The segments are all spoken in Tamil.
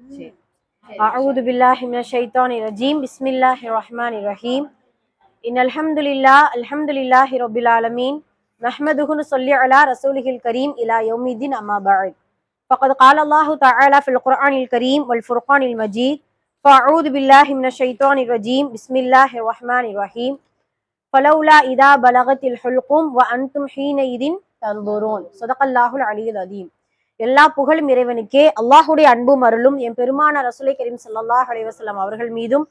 أعوذ بالله من الشيطان الرجيم بسم الله الرحمن الرحيم إن الحمد لله رب العالمين نحمده ونصلي على رسوله الكريم إلى يوم الدين أما بعد فقد قال الله تعالى في القرآن الكريم والفرقان المجيد فأعوذ بالله من الشيطان الرجيم بسم الله الرحمن الرحيم فلولا إذا بلغت الحلقوم وأنتم حينئذ تنظرون صدق الله العلي العظيم. எல்லா புகழும் இறைவனுக்கே. அல்லாஹுடைய அன்பும் அருளும் என் பெருமான ரசூலை கரீம் ஸல்லல்லாஹு அலைஹி வஸல்லம் அவர்கள் மீதும்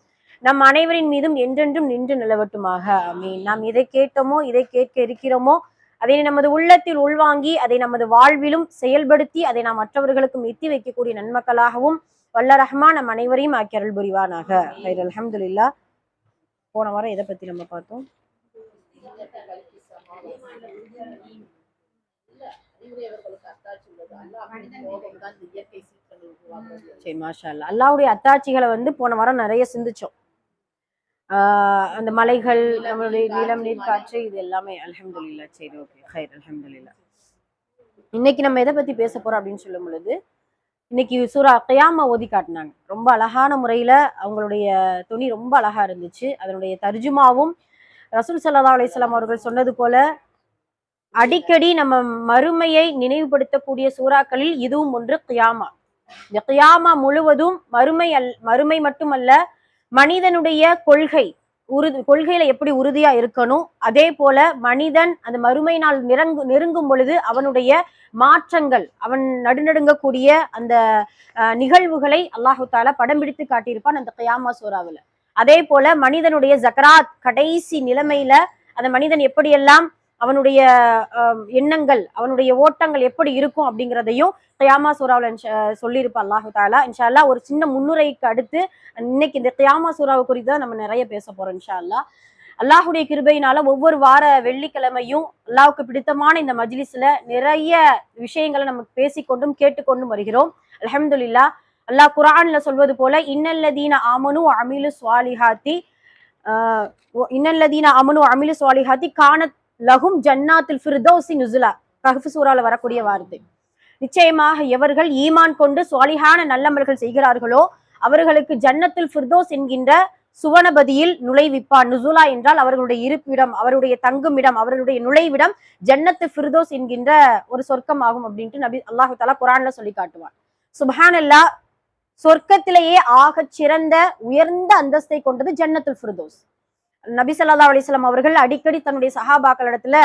நம் அனைவரின் மீதும் என்றென்றும் நின்று நிலவட்டுமாக. ஆமீன். நாம் எதை கேட்டோமோ, இதை கேட்க இருக்கிறோமோ, அதை நமது உள்ளத்தில் உள்வாங்கி அதை நமது வாழ்விலும் செயல்படுத்தி அதை நாம் மற்றவர்களுக்கும் எத்தி வைக்கக்கூடிய நன்மக்களாகவும் வல்ல ரஹ்மான் நம் அனைவரையும் ஆக்கி அருள் புரிவானாக. அல்ஹம்துலில்லாஹ். போன வாரம் எதை பத்தி நம்ம பார்த்தோம்? சரி, மாஷா அல்லாஹ். அல்லாஹ்வுடைய அத்தாட்சிகளை போன வாரம் நிறைய சிந்திச்சோம். அந்த மலைகள், நம்மளுடைய நிலம், நீர், காற்று, இது எல்லாமே அல்ஹம்துலில்லாஹ். சரி, ஓகே, ஹைர், அல்ஹம்துலில்லாஹ். இன்னைக்கு நம்ம எதை பத்தி பேச போறோம் அப்படின்னு சொல்லும் பொழுது, இன்னைக்கு சூரா கியாமா ஓதி காட்டினாங்க. ரொம்ப அழகான முறையில அவங்களுடைய துணி ரொம்ப அழகா இருந்துச்சு. அதனுடைய தர்ஜுமாவும் ரசூல் ஸல்லல்லாஹு அலைஹி வஸல்லம் அவர்கள் சொன்னது போல அடிக்கடி நம்ம மறுமையை நினைவுபடுத்தக்கூடிய சூறாக்களில் இதுவும் ஒன்று கியாமா. இந்த கியாமா முழுவதும் மறுமை மட்டுமல்ல, மனிதனுடைய கொள்கையில எப்படி உறுதியா இருக்கணும், அதே போல மனிதன் அந்த மறுமை நாள் நெருங்கும் பொழுது அவனுடைய மாற்றங்கள், அவன் நடுநடுங்கக்கூடிய அந்த நிகழ்வுகளை அல்லாஹு தாலா படம் பிடித்து காட்டியிருப்பான் அந்த கியாமா சூறாவுல. அதே போல மனிதனுடைய ஜக்ராத் கடைசி நிலைமையில அந்த மனிதன் எப்படியெல்லாம் அவனுடைய எண்ணங்கள், அவனுடைய ஓட்டங்கள் எப்படி இருக்கும் அப்படிங்கிறதையும் கியாமா சூறாவுல சொல்லியிருப்பா அல்லாஹு தாலா. இன்ஷா அல்லாஹ் ஒரு சின்ன முன்னுரைக்கு அடுத்து இன்னைக்கு இந்த கியாமா சூறாவை குறித்து தான் நம்ம நிறைய பேச போறோம் இன்ஷா அல்லாஹ். அல்லாஹுடைய கிருபையினால ஒவ்வொரு வார வெள்ளிக்கிழமையும் அல்லாஹுக்கு பிடித்தமான இந்த மஜ்லிஸ்ல நிறைய விஷயங்களை நம்ம பேசிக்கொண்டும் கேட்டுக்கொண்டும் வருகிறோம். அல்ஹம்துலில்லாஹ். அல்லாஹ் குர்ஆன்ல சொல்வது போல இன்னல்லதீன ஆமனு அமிலு ஸ்வாலிஹாத்தி கானத் லஹும் ஜன்னாத்துல் ஃபிர்தௌஸி நுஸுலா. கஹ்ஃப் சூரால வரக்கூடிய வார்த்தை. நிச்சயமாக எவர்கள் ஈமான் கொண்டு ஸ்வாலிஹான நல்லமல்கள் செய்கிறார்களோ அவர்களுக்கு ஜன்னத்துல் ஃபிர்தௌஸ் என்கின்ற சுவனபதியில் நுழைவிப்பான். நுசுலா என்றால் அவர்களுடைய இருப்பிடம், அவருடைய தங்குமிடம், அவர்களுடைய நுழைவிடம் ஜன்னத்து ஃபிர்தௌஸ் என்கின்ற ஒரு சொர்க்கம் ஆகும் அப்படின்ட்டு நபி அல்லாஹு தஆலா குர்ஆன்ல சொல்லி காட்டுவான். சுப்ஹானல்லாஹ். சொர்க்கத்திலேயே ஆக சிறந்த உயர்ந்த அந்தஸ்தை கொண்டது ஜன்னத்துல் ஃபிர்தௌஸ். நபி ஸல்லல்லாஹு அலைஹி வஸல்லம் அவர்கள் அடிக்கடி தன்னுடைய சஹாபாக்களிடத்துல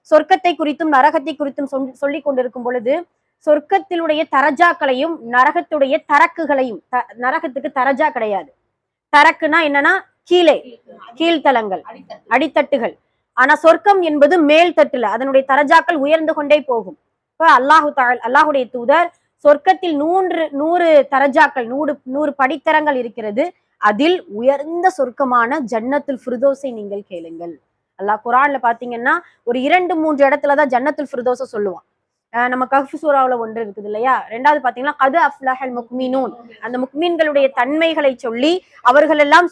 சொர்க்கத்தை குறித்தும் நரகத்தை குறித்தும் சொல்லி கொண்டிருக்கும் பொழுது சொர்க்கத்தினுடைய தரஜாக்களையும் நரகத்துடைய தரக்குகளையும், நரகத்துக்கு தரஜா கிடையாது. தரக்குனா என்னன்னா கீழ்த்தலங்கள், அடித்தட்டுகள். ஆனா சொர்க்கம் என்பது மேல் தட்டுல, அதனுடைய தரஜாக்கள் உயர்ந்து கொண்டே போகும். இப்ப அல்லாஹுடைய தூதர் சொர்க்கத்தில் 100 தரஜாக்கள், 100 படித்தரங்கள் இருக்கிறது. அதில் உயர்ந்த சொர்க்கமான ஜன்னத்துல் ஃபிர்தௌஸை நீங்கள் கேளுங்கள். அல்லாஹ் குர்ஆன்ல பாத்தீங்கன்னா ஒரு 2-3 இடத்துலதான் ஜன்னத்துல் ஃபிர்தௌஸை சொல்லுவான். நம்ம கஹ்ஃப் சூராவுல ஒன்று இருக்குது இல்லையா. ரெண்டாவது பாத்தீங்கன்னா கது அஃப்லஹல் முக்மினூன், அந்த முக்மீன்களுடைய தன்மைகளை சொல்லி அவர்கள் எல்லாம்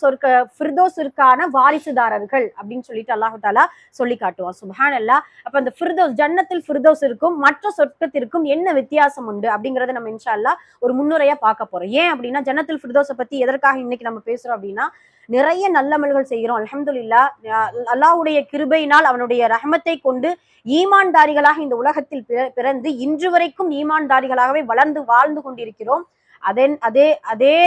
ஃபிர்தௌஸிற்கான வாரிசுதாரர்கள் அப்படின்னு சொல்லிட்டு அல்லாஹு தாலா சொல்லி காட்டுவான். சுப்ஹானல்லாஹ். அப்ப அந்த ஃபிர்தௌஸ், ஜன்னத்துல் ஃபிர்தௌஸிற்கும் மற்ற சொர்க்கத்திற்கும் என்ன வித்தியாசம் உண்டு அப்படிங்கறத நம்ம இன்ஷா அல்லாஹ் ஒரு முன்னுரையா பார்க்க போறோம். ஏன் அப்படின்னா ஜன்னத்துல் ஃபிர்தௌஸை பத்தி எதற்காக இன்னைக்கு நம்ம பேசுறோம் அப்படின்னா, நிறைய நல்லமல்கள் செய்கிறோம் அல்ஹம்துலில்லாஹ். அல்லாஹ்வுடைய கிருபையினால் அவனுடைய ரஹமத்தை கொண்டு ஈமான்தாரிகளாக இந்த உலகத்தில் பிறந்து இன்று வரைக்கும் ஈமான்தாரிகளாகவே வாழ்ந்து கொண்டிருக்கிறோம். அதே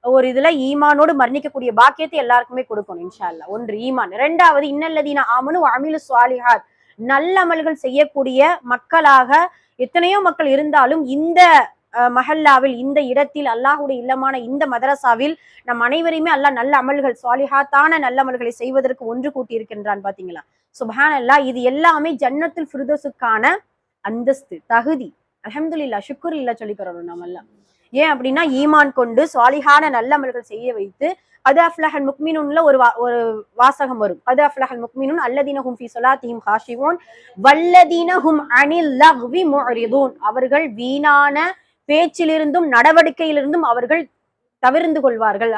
ஒரு இதுல ஈமானோடு மரணிக்கக்கூடிய பாக்கியத்தை எல்லாருக்குமே கொடுக்கணும் இன்ஷா அல்லாஹ். ஒன்று ஈமான். இரண்டாவது இன்னல்லதீன ஆமனு அமிலு ஸ்வாலிஹாத், நல்ல அமல்கள் செய்யக்கூடிய மக்களாக எத்தனையோ மக்கள் இருந்தாலும் இந்த மஹல்லாவில், இந்த இடத்தில், அல்லாஹுடைய இல்லமான இந்த மதரசாவில் நம் அனைவரையுமே அல்லாஹ் நல்ல அமல்கள், ஸ்வாலிஹாத்தான நல்ல அமல்களை செய்வதற்கு ஒன்று கூட்டி இருக்கின்றான். பாத்தீங்களா, சுப்ஹானல்லாஹ். இது எல்லாமே ஜன்னத்துல் ஃபிர்தௌஸுக்கான அந்தஸ்து, தகுதி. அல்ஹம்துலில்லாஹ், ஷுக்ர் இல்ல சொல்லிக்கிறோம் நம்ம எல்லாம். ஏன் அப்படின்னா ஈமான் கொண்டு ஸ்வாலிஹான நல்ல அமல்கள் செய்ய வைத்து கது அஃப்லஹல் முக்மினூன்ல ஒரு வாசகம் வரும். கது அஃப்லஹல் முக்மினூன் அல்லதீன ஹும் ஃபீ ஸலாத்திஹிம் காஷிஊன் வல்லதீன ஹும் அனில் லஹ்வி முஅரிதூன். அவர்கள் வீணான பேச்சிலிருந்தும் நடவடிக்கையிலிருந்தும் அவர்கள் தவிர்ந்து கொள்வார்கள்,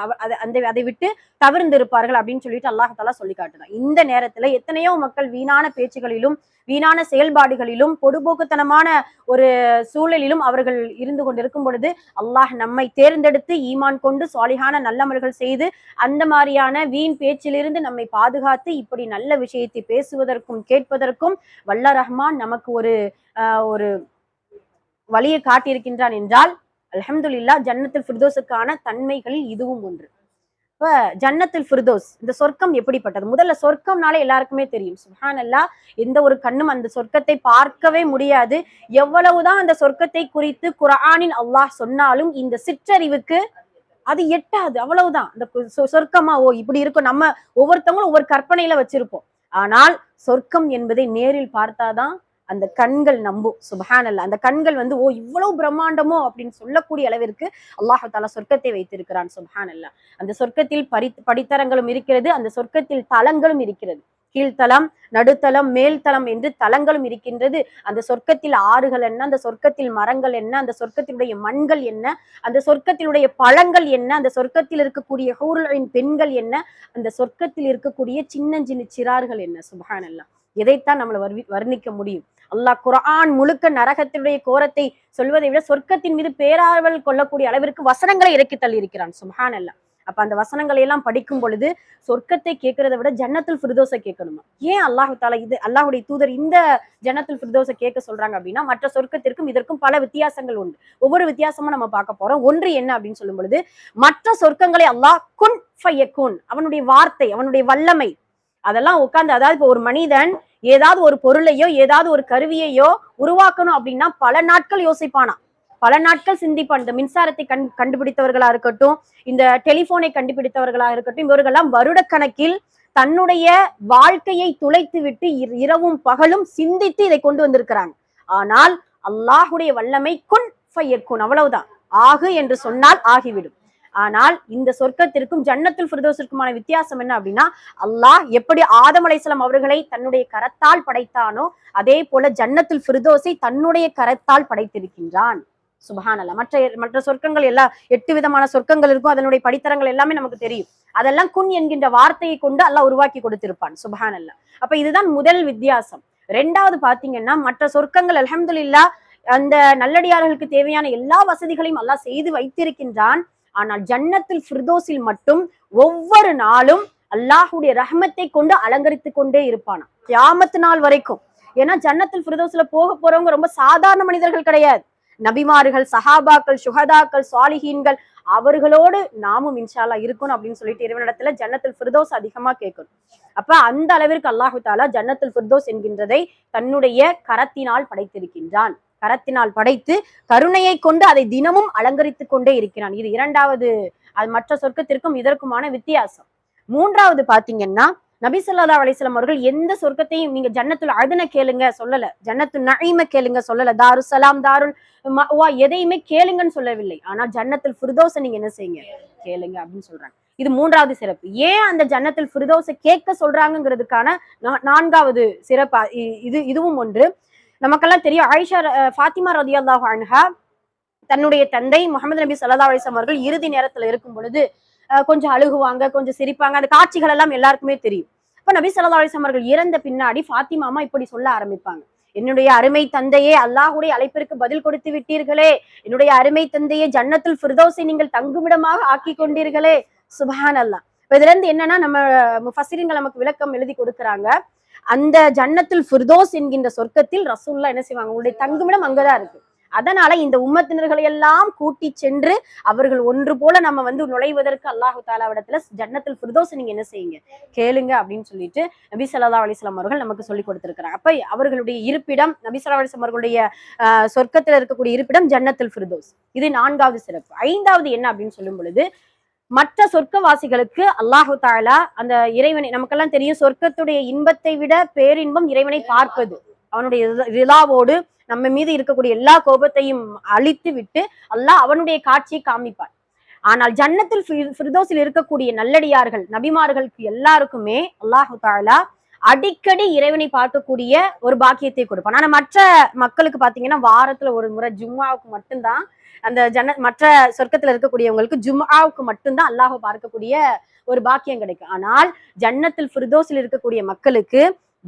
அதை விட்டு தவிர்ந்து இருப்பார்கள் அப்படின்னு சொல்லிட்டு அல்லாஹ் தஆலா சொல்லி காட்டுறான். இந்த நேரத்துல எத்தனையோ மக்கள் வீணான பேச்சுகளிலும் வீணான செயல்பாடுகளிலும் பொடுபோக்குத்தனமான ஒரு சூழலிலும் அவர்கள் இருந்து கொண்டிருக்கும் பொழுது அல்லாஹ் நம்மை தேர்ந்தெடுத்து ஈமான் கொண்டு சாலிஹான நல்லமல்கள் செய்து அந்த மாதிரியான வீண் பேச்சிலிருந்து நம்மை பாதுகாத்து இப்படி நல்ல விஷயத்தை பேசுவதற்கும் கேட்பதற்கும் வல்ல ரஹ்மான் நமக்கு ஒரு வழியை காட்டியிருக்கின்றான் என்றால் அல்ஹம்துலில்லாஹ் ஜன்னத்துல் ஃபிர்தௌஸுக்கான தன்மைகளில் இதுவும் ஒன்று. இப்ப ஜன்னத்துல் ஃபிர்தௌஸ் இந்த சொர்க்கம் எப்படிப்பட்டது? முதல்ல சொர்க்கம்னாலே எல்லாருக்குமே தெரியும். சுப்ஹானல்லாஹ், எந்த ஒரு கண்ணும் அந்த சொர்க்கத்தை பார்க்கவே முடியாது. எவ்வளவுதான் அந்த சொர்க்கத்தை குறித்து குர்ஆனில் அல்லாஹ் சொன்னாலும் இந்த சிற்றறிவுக்கு அது எட்டாது. அவ்வளவுதான். அந்த சொர்க்கமா ஓ இப்படி இருக்கும், நம்ம ஒவ்வொருத்தவங்களும் ஒவ்வொரு கற்பனையில வச்சிருப்போம். ஆனால் சொர்க்கம் என்பதை நேரில் பார்த்தாதான் அந்த கண்கள் நம்பும். சுப்ஹானல்லாஹ், அந்த கண்கள் ஓ இவ்வளவு பிரம்மாண்டமோ அப்படின்னு சொல்லக்கூடிய அளவிற்கு அல்லாஹ் தஆலா சொர்க்கத்தை வைத்திருக்கிறான். சுப்ஹானல்லாஹ், அந்த சொர்க்கத்தில் படித்தரங்களும் இருக்கிறது, அந்த சொர்க்கத்தில் தலங்களும் இருக்கிறது. கீழ்த்தலம், நடுத்தலம், மேல்தலம் என்று தலங்களும் இருக்கின்றது. அந்த சொர்க்கத்தில் ஆறுகள் என்ன, அந்த சொர்க்கத்தில் மரங்கள் என்ன, அந்த சொர்க்கத்தினுடைய மண்கள் என்ன, அந்த சொர்க்கத்தினுடைய பழங்கள் என்ன, அந்த சொர்க்கத்தில் இருக்கக்கூடிய ஹூருல் பெண்கள் என்ன, அந்த சொர்க்கத்தில் இருக்கக்கூடிய சின்னஞ்சின்ன சிறார்கள் என்ன. சுப்ஹானல்லாஹ், எதைத்தான் நம்மளை வர்ணிக்க முடியும்? அல்லாஹ் குர்ஆன் முழுக்க நரகத்தினுடைய கோரத்தை சொல்வதை விட சொர்க்கத்தின் மீது பேராவல் கொள்ளக்கூடிய அளவிற்கு வசனங்களை இறக்கி தள்ளி இருக்கிறான். சுப்ஹானல்லாஹ், அப்ப அந்த வசனங்களை எல்லாம் படிக்கும் பொழுது சொர்க்கத்தை கேட்கறதை விட ஜன்னத்துல் ஃபிர்தௌஸை கேட்கணுமா? ஏன் அல்லாஹ் தஆலா இது அல்லாஹ்வுடைய தூதர் இந்த ஜன்னத்துல் ஃபிர்தௌஸை கேட்க சொல்றாங்க அப்படின்னா, மற்ற சொர்க்கத்திற்கும் இதற்கும் பல வித்தியாசங்கள் உண்டு. ஒவ்வொரு வித்தியாசமும் நம்ம பார்க்க போறோம். ஒன்று என்ன அப்படின்னு சொல்லும் பொழுது, மற்ற சொர்க்கங்களை அல்லாஹ் குன் ஃபயக்குன், அவனுடைய வார்த்தை, அவனுடைய வல்லமை அதெல்லாம் உட்கார்ந்து, அதாவது இப்போ ஒரு மனிதன் ஏதாவது ஒரு பொருளையோ ஏதாவது ஒரு கருவியையோ உருவாக்கணும் அப்படின்னா பல நாட்கள் யோசிப்பானா, பல நாட்கள் சிந்திப்பான். இந்த மின்சாரத்தை கண்டுபிடித்தவர்களா இருக்கட்டும், இந்த டெலிபோனை கண்டுபிடித்தவர்களா இருக்கட்டும், இவர்கள்லாம் வருடக்கணக்கில் தன்னுடைய வாழ்க்கையை துளைத்து விட்டு இரவும் பகலும் சிந்தித்து இதை கொண்டு வந்திருக்கிறாங்க. ஆனால் அல்லாஹுடைய வல்லமை குன் ஃபயக்குன், அவ்வளவுதான். ஆகு என்று சொன்னால் ஆகிவிடும். ஆனால் இந்த சொர்க்கத்திற்கும் ஜன்னத்துல் ஃபிர்தௌஸிற்குமான வித்தியாசம் என்ன அப்படின்னா, அல்லாஹ் எப்படி ஆதம் அலைஹிஸ்ஸலாம் அவர்களை தன்னுடைய கரத்தால் படைத்தானோ அதே போல ஜன்னத்துல் ஃபிர்தௌஸை தன்னுடைய கரத்தால் படைத்திருக்கின்றான். சுப்ஹானல்லாஹ், மற்ற சொர்க்கங்கள் எல்லாம் 8 விதமான சொர்க்கங்கள் இருக்கும், அதனுடைய படித்தரங்கள் எல்லாமே நமக்கு தெரியும். அதெல்லாம் குன் என்கின்ற வார்த்தையை கொண்டு அல்லாஹ் உருவாக்கி கொடுத்திருப்பான். சுப்ஹானல்லாஹ், அப்ப இதுதான் முதல் வித்தியாசம். ரெண்டாவது பாத்தீங்கன்னா, மற்ற சொர்க்கங்கள் அல்ஹம்துலில்லாஹ் அந்த நல்லடியார்களுக்கு தேவையான எல்லா வசதிகளையும் அல்லாஹ் செய்து வைத்திருக்கின்றான். ஆனால் ஜன்னத்துல் ஃபிர்தௌஸில் மட்டும் ஒவ்வொரு நாளும் அல்லாஹ்வுடைய ரஹ்மத்தை கொண்டு அலங்கரித்து கொண்டே இருப்பானா கியாமத் நாள் வரைக்கும். ஏன்னா ஜன்னத்துல் ஃபிர்தௌஸ்ல போறவங்க ரொம்ப சாதாரண மனிதர்கள் கிடையாது. நபிமார்கள், சஹாபாக்கள், சுஹதாக்கள், சாலிஹீன்கள், அவர்களோடு நாமும் இன்ஷா அல்லாஹ் இருக்கணும் அப்படின்னு சொல்லிட்டு இறைவனிடத்துல ஜன்னத்துல் ஃபிர்தௌஸ் அதிகமா கேட்கணும். அப்ப அந்த அளவிற்கு அல்லாஹ் தஆலா ஜன்னத்துல் ஃபிர்தௌஸ் என்கின்றதை தன்னுடைய கரத்தினால் படைத்திருக்கின்றான். கரத்தினால் படைத்து கருணையை கொண்டு அதை தினமும் அலங்கரித்துக் கொண்டே இருக்கிறான். இது இரண்டாவது, அது மற்ற சொர்க்கத்திற்கும் இதற்குமான வித்தியாசம். மூன்றாவது பாத்தீங்கன்னா, நபி ஸல்லல்லாஹு அலைஹி வஸல்லம் அவர்கள் எந்த சொர்க்கத்தையும் நீங்க ஜன்னத்துல் அத்ன கேளுங்க சொல்லல, ஜன்னத்துல் நஈம கேளுங்க சொல்லல, தாருஸ் ஸலாம், தாருல் மஅவா எதையுமே கேளுங்கன்னு சொல்லவில்லை. ஆனா ஜன்னத்துல் ஃபிர்தௌஸை நீங்க என்ன செய்யுங்க, கேளுங்க அப்படின்னு சொல்றாங்க. இது மூன்றாவது சிறப்பு. ஏன் அந்த ஜன்னத்துல் ஃபிர்தௌஸை கேட்க சொல்றாங்கிறதுக்கான நான்காவது சிறப்பு இதுவும் ஒன்று. நமக்கெல்லாம் தெரியும், ஆயிஷா ஃபாத்திமா ரலியல்லாஹு அன்ஹா தன்னுடைய தந்தை முஹம்மது நபி ஸல்லல்லாஹு அலைஹி வஸல்லம் அவர்கள் இறுதி நேரத்துல இருக்கும் பொழுது கொஞ்சம் அழுகுவாங்க, கொஞ்சம் சிரிப்பாங்க. அந்த காட்சிகள் எல்லாம் எல்லாருக்குமே தெரியும். அப்ப நபி ஸல்லல்லாஹு அலைஹி வஸல்லம் அவர்கள் இறந்த பின்னாடி ஃபாத்திமாமா இப்படி சொல்ல ஆரம்பிப்பாங்க, என்னுடைய அருமை தந்தையே, அல்லாஹ்வுடைய அழைப்பிற்கு பதில் கொடுத்து விட்டீர்களே, என்னுடைய அருமை தந்தையே, ஜன்னத்துல் ஃபிர்தௌஸை நீங்கள் தங்குமிடமாக ஆக்கி கொண்டீர்களே. சுப்ஹானல்லாஹ். இதுல இருந்து என்னன்னா, நம்ம முஃபஸ்ஸிரீன்கள் நமக்கு விளக்கம் எழுதி கொடுக்குறாங்க. அந்த ஜன்னத்துல் ஃபிர்தௌஸ் என்கின்ற சொர்க்கத்தில் ரசூலுல்லாஹ் என்ன செய்வாங்க, உங்களுடைய தங்குமிடம் அங்கதான் இருக்கு. அதனால இந்த உம்மத்தினர்களை எல்லாம் கூட்டி சென்று அவர்கள் ஒன்று போல நம்ம நுழைவதற்கு அல்லாஹ் தஆலாவிடத்துல ஜன்னத்துல் ஃபிர்தௌஸ் நீங்க என்ன செய்யுங்க, கேளுங்க அப்படின்னு சொல்லிட்டு நபி ஸல்லல்லாஹு அலைஹி வஸல்லம் அவர்கள் நமக்கு சொல்லி கொடுத்திருக்கிறாங்க. அப்ப அவர்களுடைய இருப்பிடம், நபி ஸல்லல்லாஹு அலைஹி வஸல்லம் அவர்களுடைய சொர்க்கத்துல இருக்கக்கூடிய இருப்பிடம் ஜன்னத்துல் ஃபிர்தௌஸ். இது நான்காவது சிறப்பு. ஐந்தாவது என்ன அப்படின்னு சொல்லும் பொழுது, மற்ற சொர்க்கவாசிகளுக்கு அல்லாஹு தஆலா அந்த இறைவனை, நமக்கெல்லாம் தெரியும் சொர்க்கத்துடைய இன்பத்தை விட பேரின்பம் இறைவனை பார்ப்பது. அவனுடைய ரிலாவோடு நம்ம மீது இருக்கக்கூடிய எல்லா கோபத்தையும் அழித்து விட்டு அல்லாஹ் அவனுடைய காட்சியை காமிப்பார். ஆனால் ஜன்னத்துல் ஃபிர்தௌஸில் இருக்கக்கூடிய நல்லடியார்கள், நபிமார்களுக்கு எல்லாருக்குமே அல்லாஹு தஆலா அடிக்கடி இறைவனை பார்க்கக்கூடிய ஒரு பாக்கியத்தை கொடுப்பான். ஆனா மற்ற மக்களுக்கு பாத்தீங்கன்னா வாரத்துல ஒரு முறை ஜும்மாவுக்கு மட்டும்தான் அந்த மற்ற சொர்க்கத்துல இருக்கக்கூடியவங்களுக்கு ஜும்ஆவுக்கு மட்டும்தான் அல்லாஹ் பார்க்கக்கூடிய ஒரு பாக்கியம் கிடைக்கும். ஆனால் ஜன்னத்துல் ஃபிர்தௌஸில் இருக்கக்கூடிய மக்களுக்கு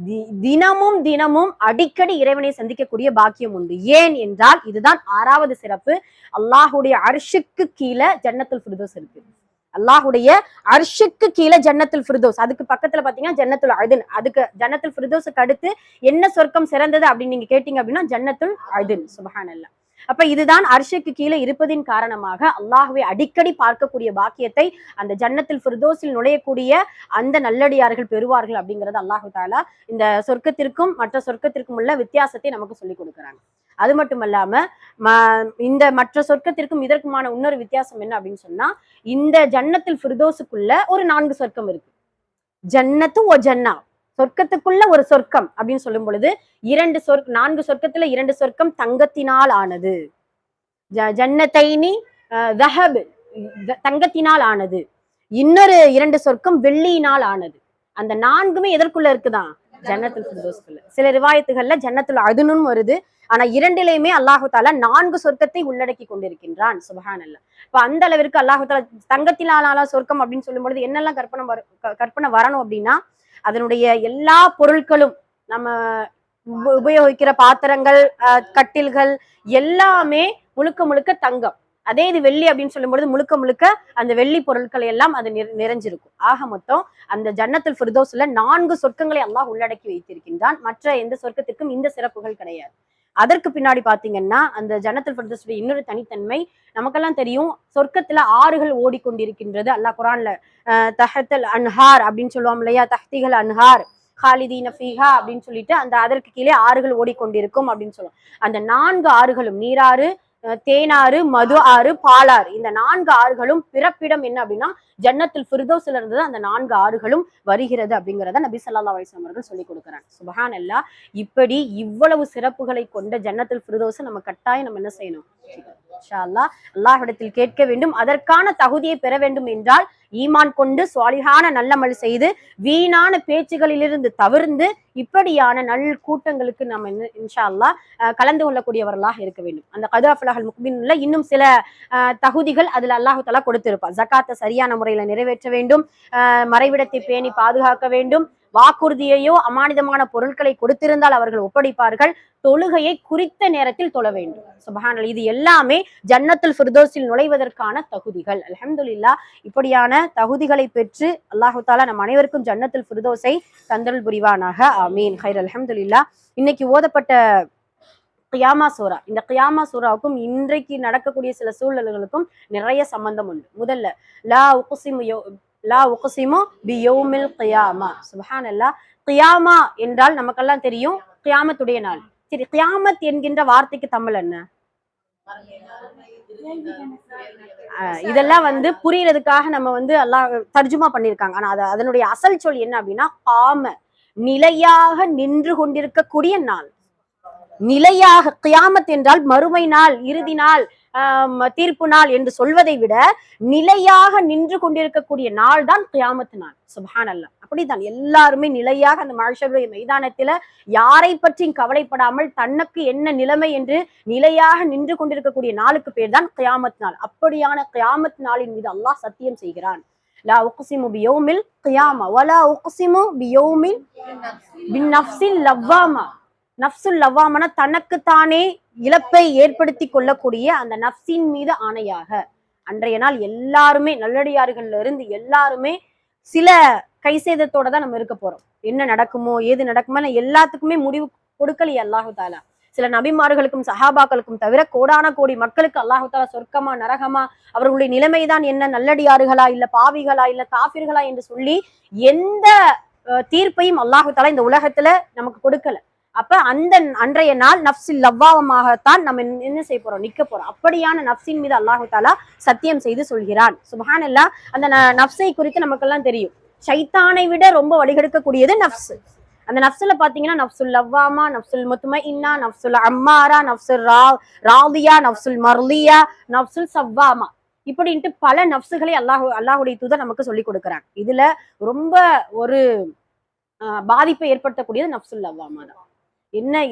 தினமும் தினமும் அடிக்கடி இறைவனை சந்திக்கக்கூடிய பாக்கியம் உண்டு. ஏன் என்றால் இதுதான் 6வது சிறப்பு. அல்லாஹுடைய அர்ஷுக்கு கீழே ஜன்னத்துல் ஃபிர்தௌஸ் இருக்கு. அல்லாஹுடைய அர்ஷுக்கு கீழே ஜன்னத்துல் ஃபிர்தௌஸ், அதுக்கு பக்கத்துல பாத்தீங்கன்னா ஜன்னத்துல் அதன். அதுக்கு ஜன்னத்துல் ஃபிர்தௌஸுக்கு அடுத்து என்ன சொர்க்கம் சிறந்தது அப்படின்னு நீங்க கேட்டீங்க அப்படின்னா ஜன்னத்துல் அதன். சுப்ஹானல்லாஹ். அப்ப இதுதான் அர்ஷுக்கு கீழே இருப்பதின் காரணமாக அல்லாஹ்வை அடிக்கடி பார்க்கக்கூடிய பாக்கியத்தை அந்த ஜன்னத்துல் ஃபிர்தௌஸில் நுழையக்கூடிய அந்த நல்லடியார்கள் பெறுவார்கள் அப்படிங்கறது அல்லாஹ் தஆலா இந்த சொர்க்கத்திற்கும் மற்ற சொர்க்கத்திற்கும் உள்ள வித்தியாசத்தை நமக்கு சொல்லி கொடுக்குறாங்க. அது மட்டும் இல்லாம இந்த மற்ற சொர்க்கத்திற்கும் இதற்குமான இன்னொரு வித்தியாசம் என்ன அப்படின்னு சொன்னா, இந்த ஜன்னத்துல் ஃபிர்தௌஸுக்குள்ள ஒரு 4 சொர்க்கம் இருக்கு. ஜன்னத்து ஒ ஜன்னா, சொர்க்கத்துக்குள்ள ஒரு சொர்க்கம் அப்படின்னு சொல்லும் பொழுது 4 சொர்க்கத்துல 2 சொர்க்கம் தங்கத்தினால் ஆனது. ஜன்னத்தைனி தஹப், தங்கத்தினால் ஆனது. இன்னொரு 2 சொர்க்கம் வெள்ளியினால் ஆனது. அந்த 4மே எதற்குள்ள இருக்குதான்? ஜன்னத்துல் ஃபிர்தௌஸ்குள்ள. சில ரிவாயத்துகள்ல ஜன்னத்துல் அதுனும் வருது. ஆனா 2லையுமே அல்லாஹு தாலா 4 சொர்க்கத்தை உள்ளடக்கி கொண்டிருக்கின்றான். சுப்ஹானல்லாஹ். இப்ப அந்த அளவிற்கு அல்லாஹு தாலா தங்கத்தினால சொர்க்கம் அப்படின்னு சொல்லும் பொழுது என்னெல்லாம் கற்பனை வரணும் அப்படின்னா, அதனுடைய எல்லா பொருட்களும், நம்ம உபயோகிக்கிற பாத்திரங்கள், கட்டில்கள் எல்லாமே முழுக்க முழுக்க தங்கம். அதே இது வெள்ளி அப்படின்னு சொல்லும் பொழுது முழுக்க முழுக்க அந்த வெள்ளி பொருட்கள் எல்லாம் அது நிறைஞ்சிருக்கும். ஆக மொத்தம் அந்த ஜன்னத்துல் ஃபிர்தௌஸ்ல 4 சொர்க்கங்களை அல்லாஹ் உள்ளடக்கி வைத்திருக்கின்றான். மற்ற எந்த சொர்க்கத்திற்கும் இந்த சிறப்புகள் கிடையாது. அதற்கு பின்னாடி பாத்தீங்கன்னா அந்த ஜன்னத்துல் ஃபிர்தௌஸுடைய இன்னொரு தனித்தன்மை நமக்கெல்லாம் தெரியும். சொர்க்கத்துல ஆறுகள் ஓடிக்கொண்டிருக்கின்றது. அல்லாஹ் குர்ஆன்ல தஹத்தல் அன்ஹார் அப்படின்னு சொல்லுவோம் இல்லையா, தஹ்திகள் அன்ஹார் ஹாலிதீன ஃபீஹா அப்படின்னு சொல்லிட்டு அந்த அதற்கு கீழே ஆறுகள் ஓடிக்கொண்டிருக்கும் அப்படின்னு சொல்லுவோம். அந்த 4 ஆறுகளும், நீராறு, தேனாறு, மது ஆறு, பாலாறு, இந்த 4 ஆறுகளும் பிறப்பிடம் என்ன அப்படின்னா ஜன்னத்துல் ஃபிர்தௌஸ்ல இருந்து அந்த 4 ஆறுகளும் வருகிறது அப்படிங்கிறத நபி ஸல்லல்லாஹு அலைஹி வஸல்லம் அவர்கள் சொல்லி கொடுக்குறாங்க. சுப்ஹானல்லாஹ். இப்படி இவ்வளவு சிறப்புகளை கொண்ட ஜன்னத்துல் ஃபிர்தௌஸை நம்ம கட்டாயம் நம்ம என்ன செய்யணும்? இன்ஷா அல்லாஹ் அல்லாஹ்விடத்தில் கேட்க வேண்டும். அதற்கான தகுதியை பெற வேண்டும் என்றால் ஈமான் கொண்டு சுவாலிஹான நல்லமல் செய்து வீணான பேச்சுகளிலிருந்து தவிர்ந்து இப்படியான நல் கூட்டங்களுக்கு நம்ம இன்ஷா அல்லாஹ் கலந்து கொள்ளக்கூடியவர்களாக இருக்க வேண்டும். அந்த கது அஃப்லஹல் முக்மின்ல இன்னும் சில தகுதிகள் அதுல அல்லாஹு தஆலா கொடுத்திருப்பார். ஜகாத்தை சரியான முறையில நிறைவேற்ற வேண்டும், மறைவிடத்தை பேணி பாதுகாக்க வேண்டும், வாக்குறுதியையோ அமானிதமான பொருட்களை கொடுத்திருந்தால் அவர்கள் ஒப்படைப்பார்கள், தொழுகையை குறித்த நேரத்தில் தொழ வேண்டும். சுப்ஹானல்லாஹ். இது எல்லாமே ஜன்னத்துல் ஃபிர்தௌஸில் நுழைவதற்கான தகுதிகள். அல்ஹம்துலில்லாஹ். இப்படியான தகுதிகளை பெற்று அல்லாஹு தஆலா நம் அனைவருக்கும் ஜன்னத்துல் ஃபிர்தௌஸை தந்தருள் புரிவானாக. ஆமீன். ஹைர். அல்ஹம்துலில்லாஹ். இன்னைக்கு ஓதப்பட்ட கியாமா சூரா, இந்த கியாமா சூராவுக்கும் இன்றைக்கு நடக்கக்கூடிய சில சூழல்களுக்கும் நிறைய சம்பந்தம் உண்டு. முதல்ல லா உக்ஸிமு பியௌமில் கியாமா. சுப்ஹானல்லாஹ். கியாமா என்றால் நமக்கெல்லாம் தெரியும் கியாமத்துடைய நாள். சரி, கியாமத் என்கின்ற வார்த்தைக்கு தமிழ் என்ன? இதெல்லாம் புரியறதுக்காக நம்ம அல்லாஹ் தர்ஜுமா பண்ணிருக்காங்க. ஆனா அதனுடைய அசல் சொல் என்ன அப்படின்னா காம, நிலையாக நின்று கொண்டிருக்கக்கூடிய நாள். நிலையாக, கியாமத் என்றால் மறுமை நாள், இறுதி நாள், தீர்ப்பு நாள் என்று சொல்வதை விட நிலையாக நின்று கொண்டிருக்கக்கூடிய நாள் தான் கியாமத் நாள். சுப்ஹானல்லாஹ். அப்படித்தான் எல்லாருமே நிலையாக அந்த மஹ்ஷருடைய மைதானத்தில யாரை பற்றியும் கவலைப்படாமல் தனக்கு என்ன நிலைமை என்று நிலையாக நின்று கொண்டிருக்கக்கூடிய நாளுக்கு பேர் தான் கியாமத் நாள். அப்படியான கியாமத் நாளின் மீது அல்லாஹ் சத்தியம் செய்கிறான். லா உக்ஸிமு பியௌமில் கியாமா வலா உக்ஸிமு பியௌமில் பின்னஃப்ஸில் லவ்வாமா. நஃப்சுல் லவ்வாமன தனக்குத்தானே இழப்பை ஏற்படுத்தி கொள்ளக்கூடிய அந்த நஃப்சின் மீது ஆணையாக. அன்றைய நாள் எல்லாருமே நல்லடியார்கள்ல இருந்து எல்லாருமே சில கைசேதத்தோட தான் நம்ம இருக்க போறோம். என்ன நடக்குமோ ஏது நடக்குமோ எல்லாத்துக்குமே முடிவு கொடுக்கலையே அல்லாஹு தாலா. சில நபிமார்களுக்கும் சஹாபாக்களுக்கும் தவிர கோடான கோடி மக்களுக்கு அல்லாஹு தாலா சொர்க்கமா நரகமா, அவர்களுடைய நிலைமைதான் என்ன, நல்லடியார்களா இல்ல பாவிகளா இல்ல காஃபிர்களா என்று சொல்லி எந்த தீர்ப்பையும் அல்லாஹு தாலா இந்த உலகத்துல நமக்கு கொடுக்கல. அப்ப அந்த அன்றைய நாள் நஃப்ஸில் லவ்வாமாகத்தான் நம்ம என்ன செய்ய போறோம்? நிக்க போறோம். அப்படியான நஃப்ஸின் மீது அல்லாஹு தாலா சத்தியம் செய்து சொல்கிறான். சுப்ஹானல்லாஹ். அந்த நஃப்ஸை குறித்து நமக்கெல்லாம் தெரியும். ஷைத்தானை விட ரொம்ப வழிகெடுக்கக்கூடியது நஃப்ஸ். அந்த நஃப்ஸ்ல பாத்தீங்கன்னா நஃப்சுல் லவ்வாமா, நஃப்சுல் முத்மஇன்னா, நஃப்சுல் அம்மாரா, நஃப்சுல் ராதியா, நஃப்சுல் மர்லியா, நஃப்சுல் சவ்வாமா, இப்படின்ட்டு பல நஃப்ஸுகளை அல்லாஹுடைய தூதர் நமக்கு சொல்லி கொடுக்குறாங்க. இதுல ரொம்ப ஒரு பாதிப்பை ஏற்படுத்தக்கூடியது நஃப்சுல் லவ்வாமா தான்.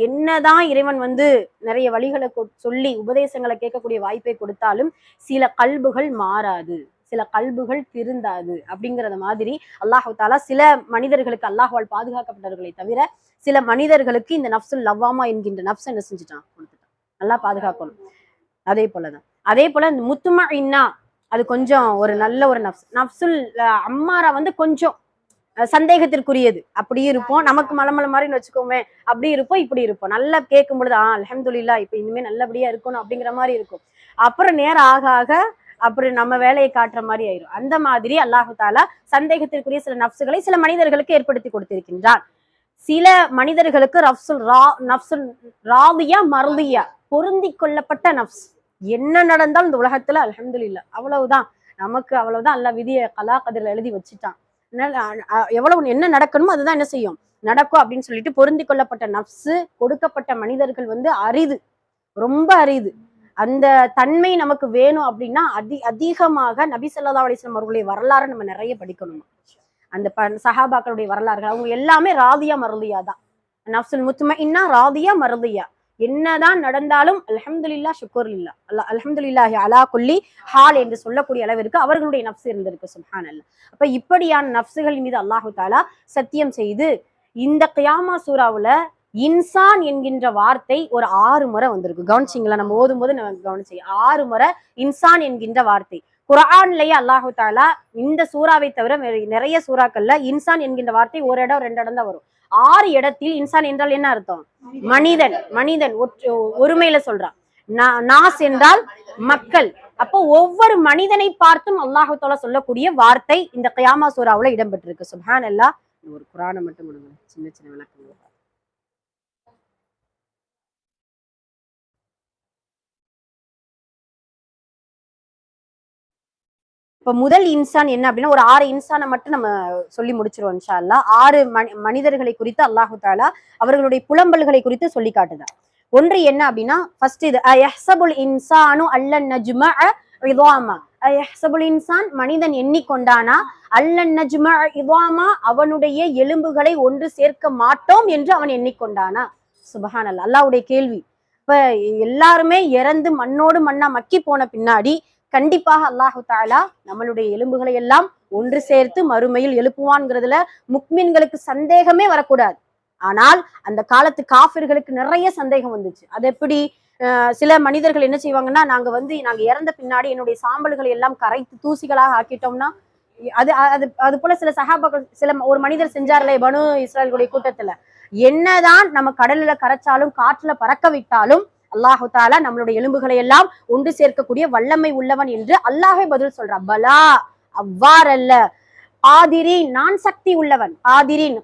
என்னதான் இறைவன் வந்து நிறைய வழிகளை சொல்லி உபதேசங்களை கேட்கக்கூடிய வாய்ப்பை கொடுத்தாலும் சில கல்புகள் மாறாது, சில கல்புகள் திருந்தாது. அப்படிங்கறத மாதிரி அல்லாஹு தாலா சில மனிதர்களுக்கு அல்லாஹ்வால் பாதுகாக்கப்பட்டவர்களை தவிர சில மனிதர்களுக்கு இந்த நப்சுல் லவ்வாமா என்கின்ற நப்ச என்ன செஞ்சுட்டான், கொடுத்துட்டான். நல்லா பாதுகாக்கணும். அதே போல இந்த முத்துமா இன்னா அது கொஞ்சம் ஒரு நல்ல ஒரு நப்சுல் அம்மாரா வந்து கொஞ்சம் சந்தேகத்திற்குரியது. அப்படி இருப்போம், நமக்கு மலமலை மாதிரின்னு வச்சுக்கோமே, அப்படி இருப்போம் இப்படி இருப்போம். நல்லா கேட்கும் பொழுது அல்ஹம்துலில்லாஹ் இப்ப இனிமே நல்லபடியா இருக்கணும் அப்படிங்கிற மாதிரி இருக்கும். அப்புறம் நேரம் ஆக ஆக அப்புறம் நம்ம வேலையை காட்டுற மாதிரி ஆயிரும். அந்த மாதிரி அல்லாஹு தாலா சந்தேகத்திற்குரிய சில நப்சுகளை சில மனிதர்களுக்கு ஏற்படுத்தி கொடுத்திருக்கின்றான். சில மனிதர்களுக்கு நப்சுல் ராவியா மருதியா பொருந்தி கொள்ளப்பட்ட நப்ஸ். என்ன நடந்தாலும் இந்த உலகத்துல அல்ஹம்துலில்லாஹ் அவ்வளவுதான், நமக்கு அவ்வளவுதான், அல்ல விதியை கலா கதிரில் எழுதி வச்சுட்டான். எவ்வளவு என்ன நடக்கணுமோ அதுதான் என்ன செய்யும், நடக்கும் அப்படின்னு சொல்லிட்டு பொருந்தி கொள்ளப்பட்ட நப்சு கொடுக்கப்பட்ட மனிதர்கள் வந்து அரிது, ரொம்ப அரிது. அந்த தன்மை நமக்கு வேணும் அப்படின்னா அதிகமாக நபி ஸல்லல்லாஹு அலைஹி வஸல்லம் அவர்களுடைய வரலாறு நம்ம நிறைய படிக்கணுமா. அந்த சஹாபாக்களுடைய வரலாறுகள் அவங்க எல்லாமே ராதியா மருதியா தான். நப்சுல் முத்மஇன்னா ராதியா மருதியா, என்னதான் நடந்தாலும் அல்ஹம்துலில்லாஹ் ஷுக்ருலில்லாஹ் அல்ஹம்துலில்லாஹி அலா குல்லி ஹால் என்று சொல்லக்கூடிய அளவிற்கு அவர்களுடைய நப்சு இருந்திருக்கு. சுப்ஹானல்லாஹ். அப்ப இப்படியான நப்சுகள் மீது அல்லாஹு தாலா சத்தியம் செய்து இந்த கியாமா சூராவுல இன்சான் என்கின்ற வார்த்தை ஒரு 6 முறை வந்திருக்கு. கவனிச்சிங்களா? நம்ம ஓதும் போது நம்ம கவனிச்சீங்க, 6 முறை இன்சான் என்கின்ற வார்த்தை குர்ஆன்லயே அல்லாஹு தாலா இந்த சூறாவை தவிர நிறைய சூறாக்கள்ல இன்சான் என்கின்ற வார்த்தை ஒரு இடம் 2 இடம் தான் வரும். 6 இடத்தில் இன்சான் என்றால் என்ன அர்த்தம்? மனிதன். மனிதன் ஒருமையில சொல்றான். நாஸ் என்றால் மக்கள். அப்போ ஒவ்வொரு மனிதனை பார்த்தும் அல்லாஹு தாலா சொல்லக்கூடிய வார்த்தை இந்த கியாமா சூராவுல இடம்பெற்றிருக்கு. சுப்ஹானல்லாஹ். ஒரு குர்ஆனை மட்டும் கொடுங்க, சின்ன சின்ன விளக்கங்கள். இப்ப முதல் இன்சான் என்ன அப்படின்னா ஒரு 6 இன்சானை மட்டும் நம்ம சொல்லி முடிச்சிருவோம் இன்ஷா அல்லாஹ். 6 மனிதர்களை குறித்து அல்லாஹு தாலா அவர்களுடைய புலம்பல்களை குறித்து சொல்லி காட்டுதான். ஒன்று என்ன அப்படின்னா ஃபர்ஸ்ட் இது அயஹ்சபுல் இன்சானு அல்லன் நஜ்மஅ இதாமா. அயஹ்சபுல் இன்சான் மனிதன் எண்ணிக்கொண்டானா அல்லன் நஜ்மஅ இதாமா அவனுடைய எலும்புகளை ஒன்று சேர்க்க மாட்டோம் என்று அவன் எண்ணிக்கொண்டானா. சுப்ஹானல்லாஹ். அல்லாஹ்வுடைய கேள்வி. இப்ப எல்லாருமே இறந்து மண்ணோடு மண்ணா மக்கி போன பின்னாடி கண்டிப்பாக அல்லாஹு தாலா நம்மளுடைய எலும்புகளை எல்லாம் ஒன்று சேர்த்து மறுமையில் எழுப்புவான்ங்கிறதுல முக்மின்களுக்கு சந்தேகமே வரக்கூடாது. ஆனால் அந்த காலத்து காஃபிர்களுக்கு நிறைய சந்தேகம் வந்துச்சு. அது எப்படி? சில மனிதர்கள் என்ன செய்வாங்கன்னா, நாங்க இறந்த பின்னாடி என்னுடைய சாம்பல்களை எல்லாம் கரைத்து தூசிகளாக ஆக்கிட்டோம்னா அது அது அது போல சில சஹாபாக்கள் ஒரு மனிதர் செஞ்சார்லே பனு இஸ்ராயலுடைய கூட்டத்துல, என்னதான் நம்ம கடல்ல கரைச்சாலும் காற்றுல பறக்க விட்டாலும் அல்லாஹு தாலா நம்மளுடைய எலும்புகளை எல்லாம் ஒன்று சேர்க்கக்கூடிய வல்லமை உள்ளவன் என்று அல்லாஹே பதில் சொல்றான். பலா, அவ்வாறல்ல. ஆதிரின், நான் சக்தி உள்ளவன். ஆதிரின்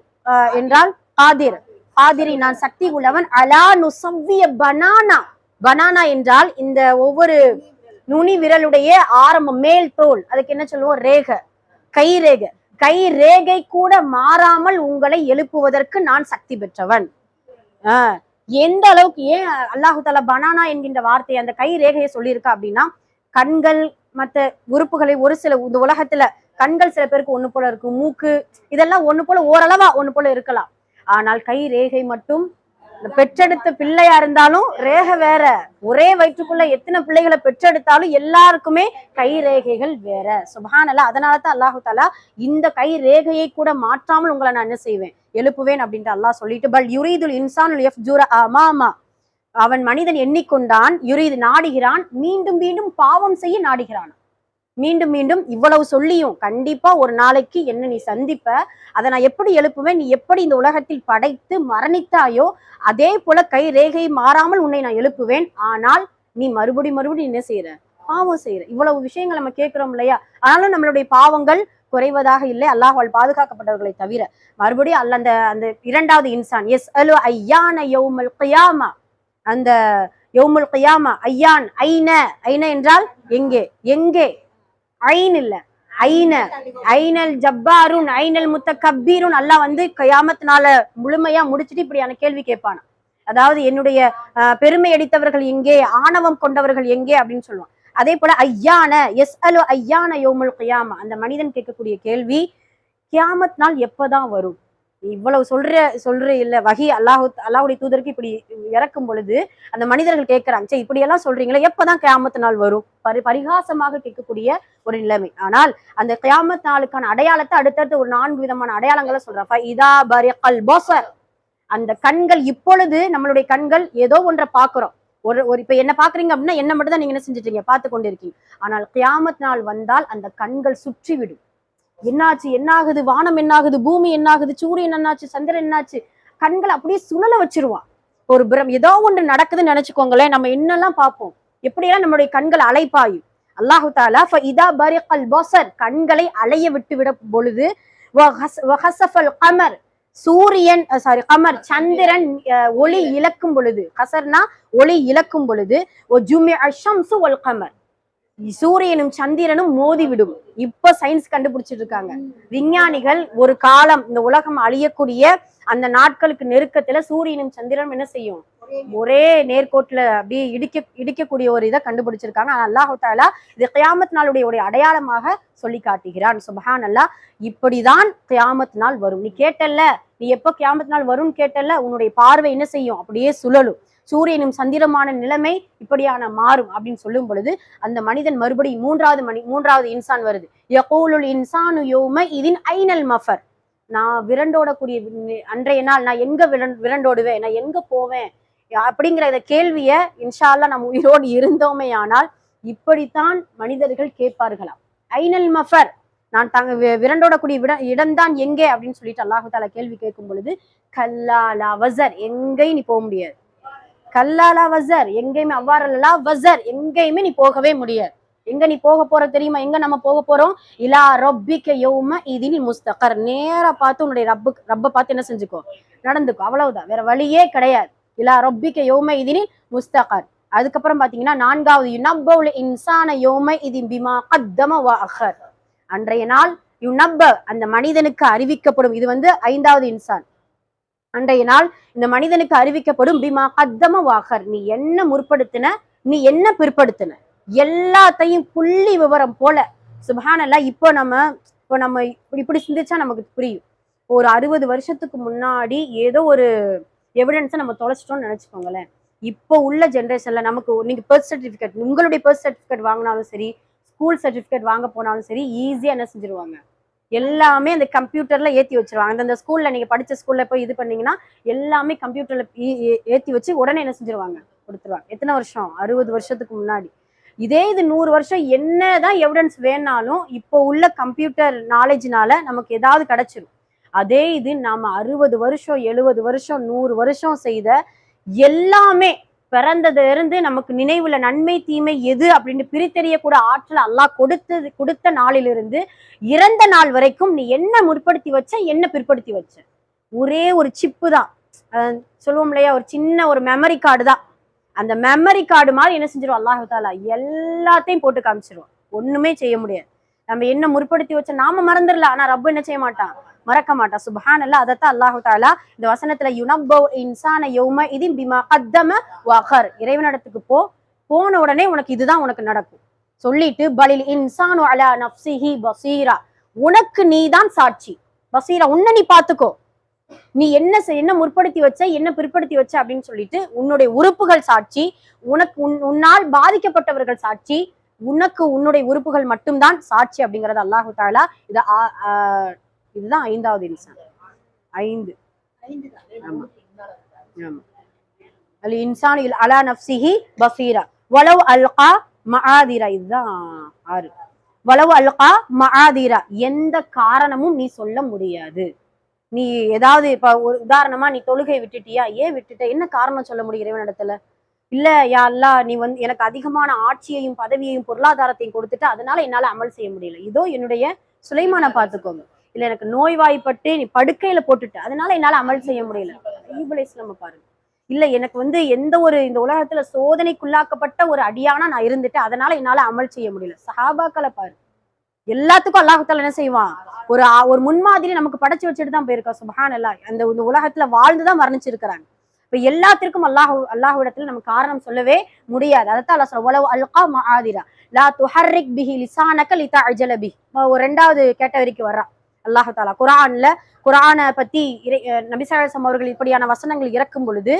என்றால் ஆதிர், ஆதிரின் நான் சக்தி உள்ளவன். அலா நுசவ்விய பனானா. பனானா என்றால் இந்த ஒவ்வொரு நுனி விரலுடைய ஆரம்பம், மேல் தோல், அதுக்கு என்ன சொல்லுவோம்? ரேகை, கை ரேகை. கை ரேகை கூட மாறாமல் உங்களை எழுப்புவதற்கு நான் சக்தி பெற்றவன். எந்த அளவுக்கு ஏன் அல்லாஹு தாலா பனானா என்கின்ற வார்த்தையை அந்த கை ரேகையை சொல்லியிருக்கா அப்படின்னா, கண்கள் மற்ற உறுப்புகளை ஒரு சில இந்த உலகத்துல கண்கள் சில பேருக்கு ஒண்ணு போல இருக்கும், மூக்கு இதெல்லாம் ஒண்ணு போல ஓரளவா ஒண்ணு போல இருக்கலாம். ஆனால் கை ரேகை மட்டும், பெற்றெடுத்த பிள்ளையா இருந்தாலும் ரேகை வேற. ஒரே வயிற்றுக்குள்ள எத்தனை பிள்ளைகளை பெற்றெடுத்தாலும் எல்லாருக்குமே கை ரேகைகள் வேற. சுப்ஹானல்லாஹ். அதனாலதான் அல்லாஹு தாலா இந்த கை ரேகையை கூட மாற்றாமல் உங்களை நான் என்ன செய்வேன்? எழுப்புவேன் அப்படின்ட்டு அல்லாஹ் சொல்லிட்டு, பல் யுரீதுல் இன்சானுல் யஃப்ஜுர அமாமா. அவன் மனிதன் எண்ணிக்கொண்டான், யுரீது நாடுகிறான், மீண்டும் மீண்டும் பாவம் செய்ய நாடுகிறான். மீண்டும் மீண்டும் இவ்வளவு சொல்லியும் கண்டிப்பா ஒரு நாளைக்கு என்ன நீ சந்திப்ப, அதை நான் எப்படி எழுப்புவேன்? நீ எப்படி இந்த உலகத்தில் படைத்து மரணித்தாயோ அதே போல கை ரேகை மாறாமல் உன்னை நான் எழுப்புவேன். ஆனால் நீ மறுபடியும் என்ன செய்யற? பாவம் செய்யற. இவ்வளவு விஷயங்கள் நம்ம கேட்கிறோம் இல்லையா? ஆனாலும் நம்மளுடைய பாவங்கள் குறைவதாக இல்லை, அல்லாஹ்வால் பாதுகாக்கப்பட்டவர்களை தவிர. மறுபடியும் அந்த அந்த இரண்டாவது இன்சான் எஸ் அலு ஐயான யௌமுல் கியாமா. அந்த யௌமுல் கியாமா ஐயான், ஐன, ஐன என்றால் எங்கே, எங்கே, ஐன் இல்ல, ஐன, ஐனல் ஜப்பாருன் ஐனல் முத்தகப்பீருன். அல்லாஹ் வந்து கியாமத்தினால முழுமையா முடிச்சுட்டு இப்படியான கேள்வி கேட்பானா. அதாவது என்னுடைய பெருமை அடித்தவர்கள் எங்கே, ஆணவம் கொண்டவர்கள் எங்கே அப்படின்னு சொல்லுவான். அதே போல ஐயான எஸ் அலு ஐயான யௌமுல் கியாமா. அந்த மனிதன் கேட்கக்கூடிய கேள்வி, கியாமத் நாள் எப்பதான் வரும்? நீ இவ்வளவு சொல்ற இல்ல வகி அல்லாஹுடைய தூதருக்கு இப்படி இறக்கும் பொழுது அந்த மனிதர்கள் கேட்கிறாங்க, சரி இப்படி எல்லாம் சொல்றீங்களா, எப்பதான் கியாமத்து நாள் வரும்? பரிகாசமாக கேட்கக்கூடிய ஒரு நிலைமை. ஆனால் அந்த கியாமத் நாளுக்கான அடையாளத்தை அடுத்தடுத்து ஒரு 4 விதமான அடையாளங்களை சொல்றான். அந்த கண்கள், இப்பொழுது நம்மளுடைய கண்கள் ஏதோ ஒன்றை பாக்குறோம். ஒரு இப்ப என்ன பாக்குறீங்க அப்படின்னா என்ன மட்டும் தான் நீங்க என்ன செஞ்சுட்டீங்க, பார்த்து கொண்டிருக்கீங்க. ஆனால் கியாமத் நாள் வந்தால் அந்த கண்கள் சுற்றி விடும். என்னாச்சு, என்ன ஆகுது, வானம் என்ன ஆகுது, பூமி என்ன ஆகுது, சூரியன் என்னாச்சு, சந்திரன் என்னாச்சு, கண்கள் அப்படியே சுழல வச்சிருவான். ஒரு ஏதோ ஒன்று நடக்குதுன்னு நினைச்சுக்கோங்களேன், நம்ம என்னெல்லாம் பார்ப்போம், எப்படியெல்லாம் நம்மளுடைய கண்கள் அலைப்பாயும். அல்லாஹு தாலா இதா பரிகல் பஸர், கண்களை அலைய விட்டு விட பொழுது, கமர், சூரியன் கமர் சந்திரன் ஒளி இழக்கும் பொழுது, கசர்னா ஒளி இழக்கும் பொழுது, கமர் சூரியனும் சந்திரனும் மோதிவிடும். இப்ப சயின்ஸ் கண்டுபிடிச்சிட்டு இருக்காங்க விஞ்ஞானிகள். ஒரு காலம் இந்த உலகம் அழியக்கூடிய அந்த நாட்களுக்கு நெருக்கத்துல சூரியனும் சந்திரனும் என்ன செய்யும், ஒரே நேர்கோட்டுல அப்படியே இடிக்கக்கூடிய ஒரு இதை கண்டுபிடிச்சிருக்காங்க. அல்லாஹு தாலா இது கியாமத் நாளுடைய அடையாளமாக சொல்லி காட்டுகிறான். சுபஹான் அல்லாஹ். இப்படிதான் கியாமத் நாள் வரும். நீ கேட்டல்ல, நீ எப்ப கியாமத் நாள் வரும்னு கேட்டல்ல, உன்னுடைய பார்வை என்ன செய்யும், அப்படியே சுழலும். சூரியனும் சந்திரமான நிலைமை இப்படியான மாறும் அப்படின்னு சொல்லும் பொழுது அந்த மனிதன் மறுபடியும் மூன்றாவது இன்சான் வருது. யகூலுல் இன்சானு யௌம இதின் ஐனல் மஃபர், நான் விரண்டோடக்கூடிய அன்றைய நாள் நான் எங்க விரண்டோடுவேன், நான் எங்க போவேன் அப்படிங்கிற இந்த கேள்விய இன்ஷா அல்லாஹ் நம்ம உயிரோடு இருந்தோமே ஆனால் இப்படித்தான் மனிதர்கள் கேட்பார்களாம். ஐனல் மஃபர், நான் விரண்டோடக்கூடிய இடம்தான் எங்கே அப்படின்னு சொல்லிட்டு அல்லாஹு தாலா கேள்வி கேட்கும் பொழுது, கல்லாலா வஸர், எங்கேயும் நீ போக முடியாது. கல்லாலா வஸர், எங்கேயுமே அவ்வாறல்லா வஸர், எங்கேயுமே நீ போகவே முடியாது. எங்க நீ போக போற தெரியுமா, எங்க நம்ம போக போறோம், இலா ரப்பிக யௌம இதில் முஸ்தகர், நேரா பார்த்து உன்னுடைய ரப்ப பார்த்து என்ன செஞ்சுக்கோ, நடந்துக்கோ, அவ்வளவுதான், வேற வழியே கிடையாது. இலா ரப்பிக யௌம இதில் முஸ்தகர். அதுக்கப்புறம் பாத்தீங்கன்னா 4வது யுனப்பவுல் இன்சான யௌம இதின் பிமா கத்தம வ அஹர், அன்றைய நாள் யுனப்ப, அந்த மனிதனுக்கு அறிவிக்கப்படும். இது 5வது இன்சான். அன்றைய நாள் இந்த மனிதனுக்கு அறிவிக்கப்படும் பிமா கத்தம வாகர், நீ என்ன முற்படுத்தின, நீ என்ன பிற்படுத்தின, எல்லாத்தையும் புள்ளி விவரம் போல. சுப்ஹானல்லாஹ். இப்போ நம்ம இப்படி சிந்திச்சா நமக்கு புரியும். ஒரு 60 வருஷத்துக்கு முன்னாடி ஏதோ ஒரு எவிடன்ஸை நம்ம தொலைச்சிட்டோம்னு நினைச்சுக்கோங்களேன். இப்போ உள்ள ஜென்ரேஷன்ல நமக்கு நீங்க பர்த் சர்டிபிகேட், உங்களுடைய பர்த் சர்டிபிகேட் வாங்கினாலும் சரி, ஸ்கூல் சர்டிபிகேட் வாங்க போனாலும் சரி, ஈஸியா என்ன செஞ்சிருவாங்க, எல்லாமே அந்த கம்ப்யூட்டர்ல ஏத்தி வச்சிருவாங்க. அந்த ஸ்கூல்ல நீங்க படிச்ச ஸ்கூல்ல போய் இது பண்ணீங்கன்னா எல்லாமே கம்ப்யூட்டர்ல ஏத்தி வச்சு உடனே என்ன செஞ்சிருவாங்க, கொடுத்துருவாங்க. எத்தனை வருஷம், 60 வருஷத்துக்கு முன்னாடி. இதே இது 100 வருஷம் என்னதான் எவிடன்ஸ் வேணாலும் இப்போ உள்ள கம்ப்யூட்டர் நாலேஜ்னால நமக்கு ஏதாவது கிடைச்சிடும். அதே இது நாம 60 வருஷம் 70 வருஷம் 100 வருஷம் செய்த எல்லாமே, பிறந்ததுல இருந்து நமக்கு நினைவுல நன்மை தீமை எது அப்படின்னு பிரித்தெறியக்கூட ஆற்றல் அல்லாஹ் கொடுத்த நாளிலிருந்து இறந்த நாள் வரைக்கும் நீ என்ன முற்படுத்தி வச்ச, என்ன பிற்படுத்தி வச்ச, ஒரே ஒரு சிப்பு தான். சொல்லுவோம் இல்லையா, ஒரு சின்ன ஒரு மெமரி கார்டு தான். அந்த மெமரி கார்டு மாதிரி என்ன செஞ்சிருவோம், அல்லாஹு தாலா எல்லாத்தையும் போட்டு காமிச்சிருவோம். ஒண்ணுமே செய்ய முடியாது. நம்ம என்ன முற்படுத்தி வச்ச நாம மறந்துடலாம், ஆனா ரப்பு என்ன செய்ய மாட்டான், மறக்க மாட்டான். சுப்ஹானல்லாஹ். அதத்தான் அல்லாஹு தாலா இந்த வசனத்துல யுனப்பவு இன்சான யௌம இதின் பிமா கத்தம வஅஹர், இறைவனிடத்துக்கு போன உடனே உனக்கு இதுதான் உனக்கு நடக்கும் சொல்லிட்டு, பலில் இன்சானு அலா நஃப்ஸிஹி பஸீரா, உனக்கு நீதான் சாட்சி, பஸீரா, உன்னை நீ பாத்துக்கோ, நீ என்ன முற்படுத்தி வச்ச, என்ன பிற்படுத்தி வச்ச அப்படின்னு சொல்லிட்டு உன்னுடைய உறுப்புகள் சாட்சி, உனக்கு உன்னால் பாதிக்கப்பட்டவர்கள் சாட்சி, உனக்கு உன்னுடைய உறுப்புகள் மட்டும்தான் சாட்சி அப்படிங்கறது அல்லாஹு தாலா இதுதான் 5வது இன்சான். 5. ஆமா ஆமா. அல் இன்சானு அலா நஃப்ஸிஹி பஸீரா வலவ் அல்கா மஆதிரா, இதுதான் 6. வலவ் அல்கா மஆதிரா, எந்த காரணமும் நீ சொல்ல முடியாது. நீ ஏதாவது இப்ப ஒரு உதாரணமா நீ தொழுகை விட்டுட்டியா, ஏன் விட்டுட்ட, என்ன காரணம் சொல்ல முடியும் இறைவனிடத்துல? இல்ல யா அல்லாஹ், நீ எனக்கு அதிகமான ஆட்சியையும் பதவியையும் பொருளாதாரத்தையும் கொடுத்துட்டு அதனால என்னால அமல் செய்ய முடியல, இதோ என்னுடைய சுலைமான பாத்துக்கோங்க. இல்ல எனக்கு நோய்வாய்ப்பட்டு நீ படுக்கையில போட்டுட்டு அதனால என்னால அமல் செய்ய முடியல, நம்ம பாருங்க. இல்ல எனக்கு எந்த ஒரு இந்த உலகத்துல சோதனைக்குள்ளாக்கப்பட்ட ஒரு அடியானா நான் இருந்துட்டு அதனால என்னால அமல் செய்ய முடியல. சஹாபாக்களை பாரு, எல்லாத்துக்கும் அல்லாஹ் தஆலா என்ன செய்வான், ஒரு முன்மாதிரி நமக்கு படைச்சு வச்சுட்டு தான் போயிருக்கா. சுப்ஹானல்லாஹ். அந்த உலகத்துல வாழ்ந்துதான் மரணிச்சிருக்கிறாங்க. இப்ப எல்லாத்திற்கும் அல்லாஹ்விடத்துல நம்ம காரணம் சொல்லவே முடியாது. அதைத்தான் அல்லாஹ் சொல்லுவான், அல்கா மஆதிரா லா துஹர்ரிக் பிஹி லிசானக லிதஅஜல பிஹி. ஒரு 2வது கேட்டகரிக்கு வர்றான் அல்லாஹ் தாலா குரானை பத்தி நபி ஸல்லல்லாஹு அலைஹி வஸல்லம் அவர்கள் இப்படியான வசனங்கள் இறக்கும் பொழுது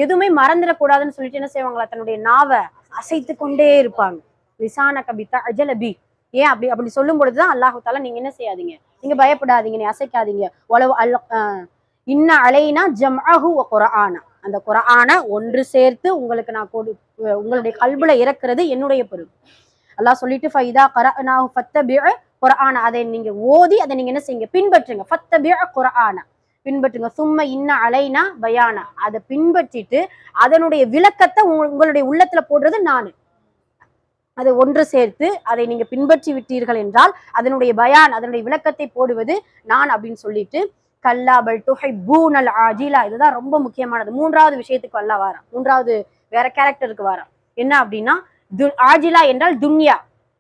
எதுவுமே மறந்துடக்கூடாதுன்னு சொல்லிட்டு என்ன செய்வாங்களா, தன்னுடைய நாவை அசைத்து கொண்டே இருப்பாங்க. லிசான கபித்தா அஜலபி, ஏன் அப்படி சொல்லும் பொழுதுதான் அல்லாஹ் தாலா நீங்க என்ன செய்யாதீங்க, நீங்க பயப்படாதீங்க, நீ அசைக்காதீங்க. இன்ன அலைனா ஜம்அஹு வ குர்ஆனா, அந்த குர்ஆனை ஒன்று சேர்த்து உங்களுக்கு நான் உங்களுடைய கல்புல இறக்குறது என்னுடைய பொறுப்பு. அல்லாஹ் சொல்லிட்டு ஃபைதா கரஅனாஹு ஃபத்தபிஉ குர்ஆன, அதை நீங்க ஓதி அதை நீங்க என்ன செய்யுங்க, பின்பற்றுங்க. ஃபத்தபிஉ குர்ஆன, பின்பற்றுங்க. சும்ம இன்ன அலைனா பயானா, அதை பின்பற்றிட்டு அதனுடைய விளக்கத்தை உங்களுடைய உள்ளத்துல போடுறது நானு. அதை ஒன்று சேர்த்து அதை நீங்க பின்பற்றி விட்டீர்கள் என்றால் அதனுடைய பயான், அதனுடைய விளக்கத்தை போடுவது நான் அப்படின்னு சொல்லிட்டு கல்லா பல் துஹிப்பூனல் ஆஜிலா, இதுதான் ரொம்ப முக்கியமானது. மூன்றாவது விஷயத்துக்கு அல்லாஹ் வாரான், மூன்றாவது வேற கேரக்டருக்கு வாரான். என்ன அப்படின்னா ஆஜிலா என்றால் துன்யா,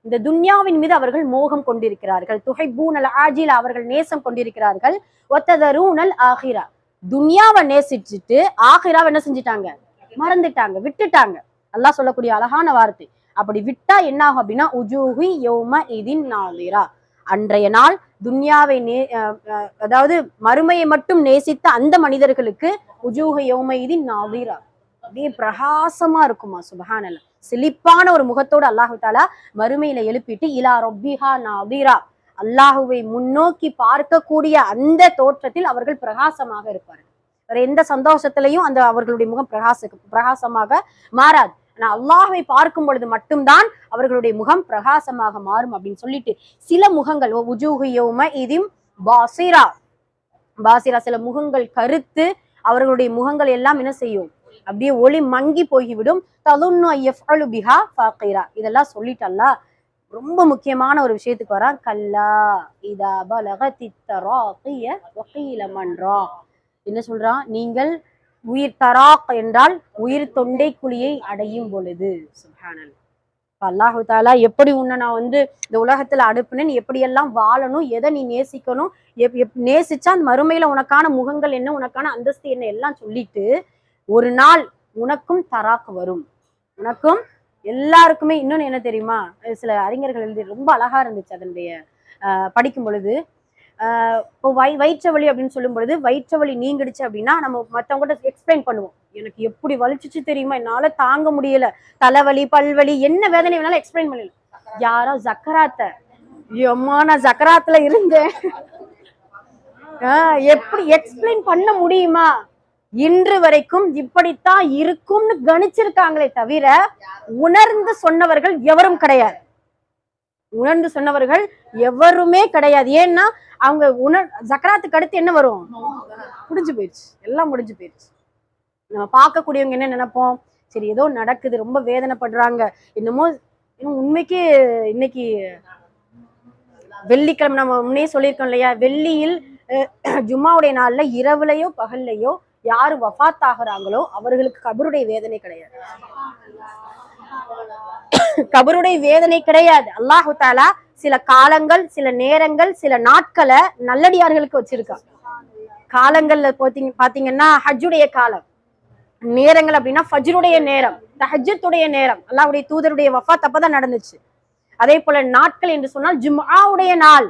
இந்த துன்யாவின் மீது அவர்கள் மோகம் கொண்டிருக்கிறார்கள். துஹிப்பூனல் ஆஜிலா, அவர்கள் நேசம் கொண்டிருக்கிறார்கள். ஒத்ததரூனல் ஆஹிரா, துன்யாவை நேசிச்சுட்டு ஆஹிராவை என்ன செஞ்சிட்டாங்க, மறந்துட்டாங்க, விட்டுட்டாங்க. அல்லாஹ் சொல்லக்கூடிய அழகான வார்த்தை. அப்படி விட்டா என்ன ஆகும் அப்படின்னா உஜூஹி யௌம இதின் நாதிரா, அன்றைய நாள் துன்யாவை அதாவது மறுமையை மட்டும் நேசித்த அந்த மனிதர்களுக்கு உஜூஹி யௌம இதின் நாதிரா, அப்படியே பிரகாசமா இருக்குமா, சுப்ஹானல்லாஹ். செழிப்பான ஒரு முகத்தோடு அல்லாஹு தாலா மறுமையில எழுப்பிட்டு இலா ரப்பிஹா நாதிரா, அல்லாஹுவை முன்னோக்கி பார்க்கக்கூடிய அந்த தோற்றத்தில் அவர்கள் பிரகாசமாக இருப்பார்கள். வேற எந்த சந்தோஷத்திலையும் அந்த அவர்களுடைய முகம் பிரகாசமாக மாறாது. ஆனா அல்லாஹை பார்க்கும் பொழுது மட்டும்தான் அவர்களுடைய முகம் பிரகாசமாக மாறும் அப்படின்னு சொல்லிட்டு சில முகங்கள் பாசிரா, சில முகங்கள் கருத்து அவர்களுடைய முகங்கள் எல்லாம் என்ன செய்யும், அப்படியே ஒளி மங்கி போய்விடும். இதெல்லாம் சொல்லிட்டு அல்லாஹ் ரொம்ப முக்கியமான ஒரு விஷயத்துக்கு வரான். கல்லா இதா பலகத்தி தராகிய வகீல மன்ரா, என்ன சொல்றான், நீங்கள் உயிர் தராக் என்றால் உயிர் தொண்டை குழியை அடையும் பொழுது. சுப்ஹானல்லாஹ். அல்லாஹு தாலா எப்படி உன்னை நான் இந்த உலகத்துல அனுப்புனேன், எப்படியெல்லாம் வாழணும், எதை நீ நேசிக்கணும், நேசிச்சா அந்த மறுமையில உனக்கான முகங்கள் என்ன, உனக்கான அந்தஸ்து என்ன எல்லாம் சொல்லிட்டு ஒரு நாள் உனக்கும் தராக்கு வரும், உனக்கும் எல்லாருக்குமே. இன்னொன்னு என்ன தெரியுமா, சில அறிஞர்கள் எழுதி ரொம்ப அழகா இருந்துச்சு அதனுடைய படிக்கும் பொழுது. இப்போ வயிற்று வலி அப்படின்னு சொல்லும் பொழுது வயிற்று வலி நீங்கிடுச்சு அப்படின்னா நம்ம மற்றவங்ககிட்ட எக்ஸ்பிளைன் பண்ணுவோம், எனக்கு எப்படி வலிச்சிச்சு தெரியுமா, என்னால தாங்க முடியல, தலைவலி பல்வலி என்ன வேதனை வேணாலும் எக்ஸ்பிளைன் பண்ணல. யாரோ ஜக்கராத்த, அம்மா நான் ஜக்கராத்துல இருந்தேன், எப்படி எக்ஸ்பிளைன் பண்ண முடியுமா? இன்று வரைக்கும் இப்படித்தான் இருக்கும்னு கணிச்சிருக்காங்களே தவிர உணர்ந்து சொன்னவர்கள் எவரும் கிடையாது, உணர்ந்து சொன்னவர்கள் எவருமே கிடையாது. ஏன்னா அவங்க ஜக்கராத்துக்கு அடுத்து என்ன வரும், முடிஞ்சு போயிடுச்சு, எல்லாம் முடிஞ்சு போயிடுச்சு. நம்ம பார்க்கக்கூடியவங்க என்ன நினைப்போம், சரி ஏதோ நடக்குது, ரொம்ப வேதனைப்படுறாங்க, என்னமோ உண்மைக்கு இன்னைக்கு வெள்ளிக்கிழமை நம்ம முன்னே சொல்லியிருக்கோம் இல்லையா, வெள்ளியில் ஜும்மாவுடைய நாள்ல இரவுலையோ பகல்லையோ யாரு வஃபாத் ஆகுறாங்களோ அவர்களுக்கு கபருடைய வேதனை கிடையாது, கபருடைய வேதனை கிடையாது. அல்லாஹு தாலா சில காலங்கள், சில நேரங்கள், சில நாட்களை நல்லடியார்களுக்கு வச்சிருக்காங்க. காலங்கள்ல பாத்தீங்கன்னா ஹஜ்ஜுடைய காலம், நேரங்கள் அப்படின்னா ஃபஜ்ருடைய நேரம், தஹஜ்ஜுடைய நேரம், அல்லாஹ்வுடைய தூதருடைய வஃபாத் அப்பதான் நடந்துச்சு. அதே போல நாட்கள் என்று சொன்னால் ஜும்ஆவுடைய நாள்,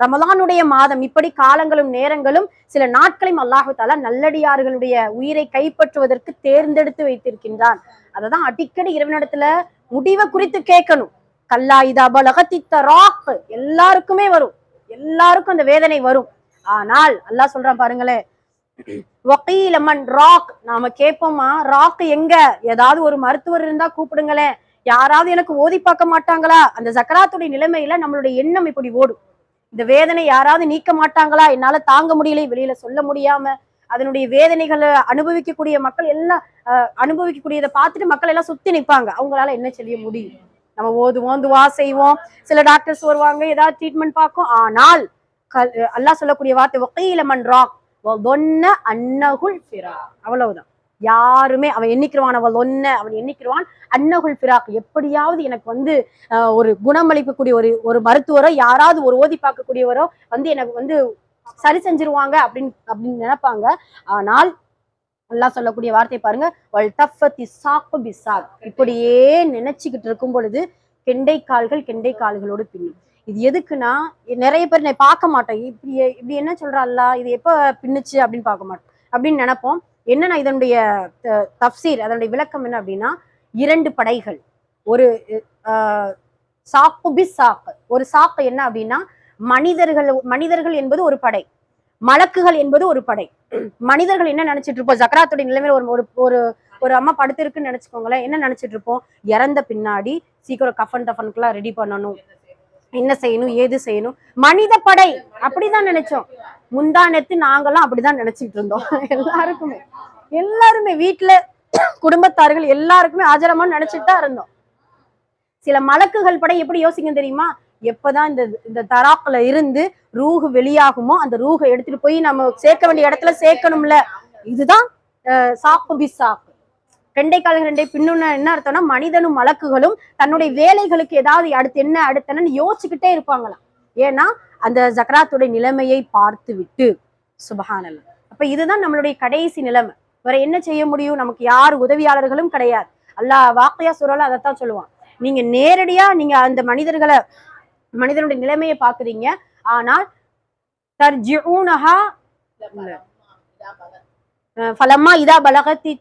ரமலானுடைய மாதம், இப்படி காலங்களும் நேரங்களும் சில நாட்களையும் அல்லாஹு தாலா நல்லடியார்களுடைய உயிரை கைப்பற்றுவதற்கு தேர்ந்தெடுத்து வைத்திருக்கின்றான். அததான் அடிக்கடி இறைவனிடத்துல முடிவை குறித்து கேட்கணும். கல்லா இதா பலகத்தி தராக், எல்லாருக்குமே வரும், எல்லாருக்கும் அந்த வேதனை வரும். ஆனால் அல்லாஹ் சொல்றான் பாருங்களேன், வகீல மன் ராக், நாம கேட்போமா, ராக் எங்க, ஏதாவது ஒரு மருத்துவர் இருந்தா கூப்பிடுங்களேன், யாராவது எனக்கு ஓதி பார்க்க மாட்டாங்களா? அந்த ஜக்கராத்துடைய நிலைமையில நம்மளுடைய எண்ணம் இப்படி ஓடும், இந்த வேதனை யாராவது நீக்க மாட்டாங்களா, என்னால தாங்க முடியல, வெளியில சொல்ல முடியாம அதனுடைய வேதனைகளை அனுபவிக்கக்கூடிய மக்கள் எல்லாம் அனுபவிக்கக்கூடியதை பார்த்துட்டு மக்கள் எல்லாம் சுத்தி நிற்பாங்க, அவங்களால என்ன செய்ய முடியும்? நம்ம ஓதுவோம், துவா செய்வோம், சில டாக்டர்ஸ் வருவாங்க, ஏதாவது ட்ரீட்மெண்ட் பார்க்கும். ஆனால் அல்லாஹ் சொல்லக்கூடிய வார்த்தை வகீல மன் ராக் அன்னகுல் ஃபிராக், அவ்வளவுதான். யாருமே அவன் எண்ணிக்கிறான், அவன் எண்ணிக்கிறான் அன்னகுல் ஃபிராக், எப்படியாவது எனக்கு ஒரு குணமளிக்கக்கூடிய ஒரு மருத்துவரோ யாராவது ஒரு ஓதி பார்க்கக்கூடியவரோ எனக்கு சரி செஞ்சிருவாங்க அப்படின்னு நினைப்பாங்க. ஆனால் அல்லாஹ் சொல்லக்கூடிய வார்த்தை பாருங்க, இப்படியே நினைச்சுக்கிட்டு இருக்கும் பொழுது கெண்டை கால்களோடு பின்னும். இது எதுக்குன்னா நிறைய பேர் நான் பார்க்க மாட்டோம், இப்படி இப்படி என்ன சொல்றா அல்லாஹ், இது எப்ப பின்னுச்சு அப்படின்னு பார்க்க மாட்டோம் அப்படின்னு நினைப்போம். என்னன்னா இதனுடைய தஃப்சீர், அதனுடைய விளக்கம் என்ன அப்படின்னா, 2 படைகள், ஒரு சாக்கு பி சாக்கு. ஒரு சாக்கு என்ன அப்படின்னா, மனிதர்கள் என்பது ஒரு படை, மலக்குகள் என்பது ஒரு படை. மனிதர்கள் என்ன நினைச்சிட்டு இருப்போம், ஜக்ராத்துடைய நிலைமையில ஒரு ஒரு ஒரு அம்மா படுத்திருக்குன்னு நினைச்சுக்கோங்களேன், என்ன நினைச்சிட்டு இருப்போம், இறந்த பின்னாடி சீக்கிரம் கஃபன் டஃபனுக்குலாம் ரெடி பண்ணணும், என்ன செய்யணும் ஏது செய்யணும். மனித படை அப்படிதான் நினைச்சோம். முந்தானத்து நாங்கெல்லாம் அப்படிதான் நினைச்சிட்டு இருந்தோம். எல்லாருமே வீட்டுல குடும்பத்தார்கள் எல்லாருக்குமே ஆஜரமா நினைச்சிட்டு தான் இருந்தோம். சில மலக்குகள் படை எப்படி யோசிக்கும் தெரியுமா, எப்பதான் இந்த தராக்குல இருந்து ரூஹு வெளியாகுமோ அந்த ரூஹை எடுத்துட்டு போய் நம்ம சேர்க்க வேண்டிய இடத்துல சேர்க்கணும்ல. இதுதான் சாக்கு பி சாக்கு. ரெண்டை கால்கள் ரெண்டை பின்னுன்னு என்ன அர்த்தம்னா, மனிதனும் மலக்குகளும் தன்னுடைய வேலைகளுக்கு ஏதாவது அடுத்தன்னு யோசிச்சுக்கிட்டே இருப்பாங்களாம். ஏன்னா அந்த ஜக்ராத்துடைய நிலைமையை பார்த்து விட்டு. சுபஹானல்லாஹ். அப்ப இதுதான் நம்மளுடைய கடைசி நிலைமை. வேற என்ன செய்ய முடியும், நமக்கு யார் உதவியாளர்களும் கிடையாது. அல்லாஹ் வாக்கையா சூறால அதைத்தான் சொல்லுவான், நீங்க நேரடியா நீங்க அந்த மனிதனுடைய நிலைமையை பாக்குறீங்க, ஆனால் தர்ஜிஊனஹா ஃபலம்மா இதா பலகத்தி